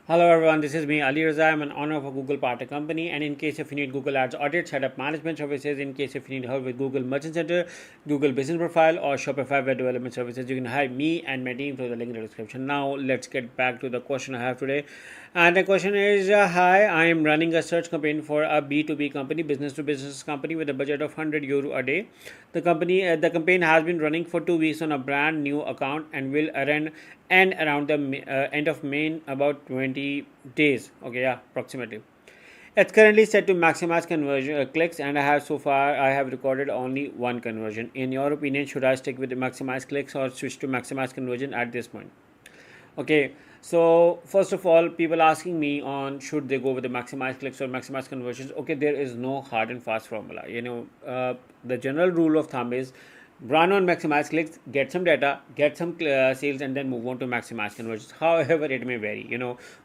Hello everyone, this is me Ali Raza. I'm an owner of a Google partner company, and in case if you need Google Ads audit, setup management services, in case if you need help with Google Merchant Center, Google Business Profile, or Shopify web development services, you can hire me and my team through the link in the description. Now let's get back to the question I have today, and the question is: Hi, I am running a search campaign for a B2B company, business to business company with a budget of €100 a day. The campaign has been running for 2 weeks on a brand new account and will end around the end of May, about 20 days. Okay, yeah, approximately. It's currently set to maximize conversion clicks, and I have recorded only one conversion. In your opinion, should I stick with the maximize clicks or switch to maximize conversion at this point? Okay, so first of all, people asking me on should they go with the maximize clicks or maximize conversions. Okay, there is no hard and fast formula. The general rule of thumb is run on maximize clicks, get some data, get some sales, and then move on to maximize conversions. However, it may vary.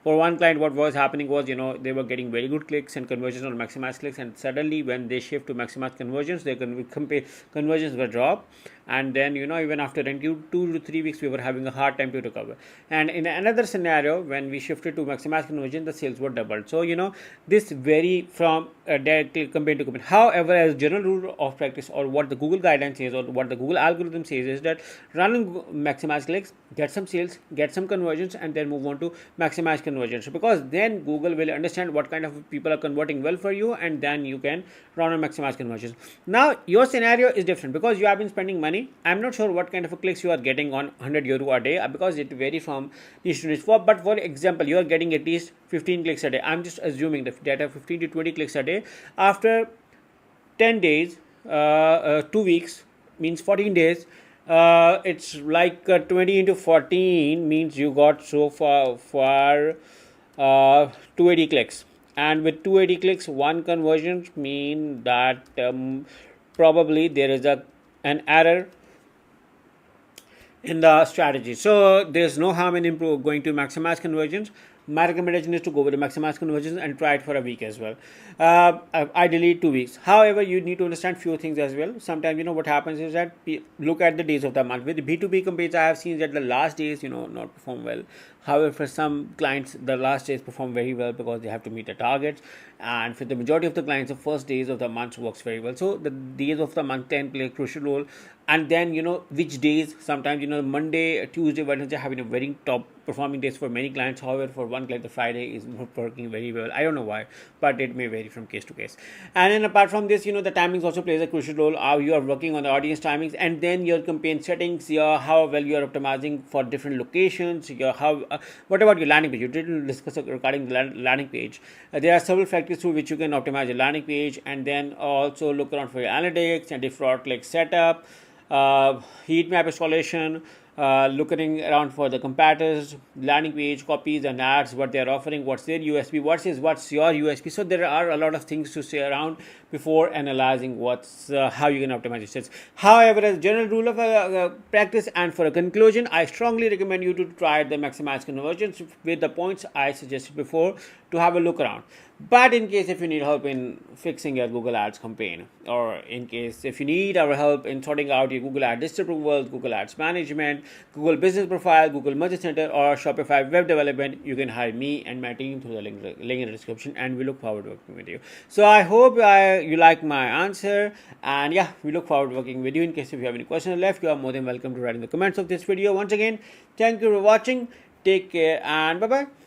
For one client, what was happening was, they were getting very good clicks and conversions on maximize clicks, and suddenly when they shift to maximize conversions, their conversions were dropped, and then even after 2 to 3 weeks, we were having a hard time to recover. And in another scenario, when we shifted to maximize conversion, the sales were doubled. So this vary from campaign to campaign. However, as general rule of practice, or what the Google guidance says, or what the Google algorithm says, is that run and maximize clicks, get some sales, get some conversions, and then move on to maximize conversions, because then Google will understand what kind of people are converting well for you, and then you can run and maximize conversions. Now your scenario is different because you have been spending money. I'm not sure what kind of a clicks you are getting on €100 a day, because it varies from niche to niche. But for example, you are getting at least 15 clicks a day. I'm just assuming the data 15 to 20 clicks a day. After 10 days, 2 weeks means 14 days. It's like 20 into 14 means you got so far 280 clicks, and with 280 clicks, one conversion mean that probably there is an error in the strategy. So there's no harm in going to maximize conversions. My recommendation is to go with the maximize conversions and try it for a week as well. Ideally 2 weeks. However, you need to understand few things as well. Sometimes what happens is that look at the days of the month. With the B2B campaigns, I have seen that the last days not perform well. However, for some clients, the last days perform very well because they have to meet the targets, and for the majority of the clients, the first days of the month works very well. So the days of the month can play a crucial role, and then which days. Sometimes Monday, Tuesday, Wednesday have been a very top performing days for many clients. However, for one client, the Friday is not working very well. I don't know why, but it may vary from case to case. And then apart from this, the timings also plays a crucial role. How you are working on the audience timings, and then your campaign settings, how well you are optimizing for different locations. What about your landing page? You didn't discuss regarding the landing page. There are several factors through which you can optimize your landing page, and then also look around for your analytics and default like setup, heat map installation, looking around for the competitors, landing page, copies, and ads, what they are offering, what's their USP, what's your USP. So there are a lot of things to say around before analyzing how you can optimize your sales. However, as a general rule of practice and for a conclusion, I strongly recommend you to try the maximize conversions with the points I suggested before to have a look around. But in case if you need help in fixing your Google Ads campaign, or in case if you need our help in sorting out your Google Ads approvals, Google Ads management, Google Business Profile, Google Merchant Center, or Shopify web development, you can hire me and my team through the link in the description, and we look forward to working with you. So I hope you like my answer, and yeah, we look forward to working with you. In case if you have any questions left, you are more than welcome to write in the comments of this video. Once again, thank you for watching. Take care and bye bye.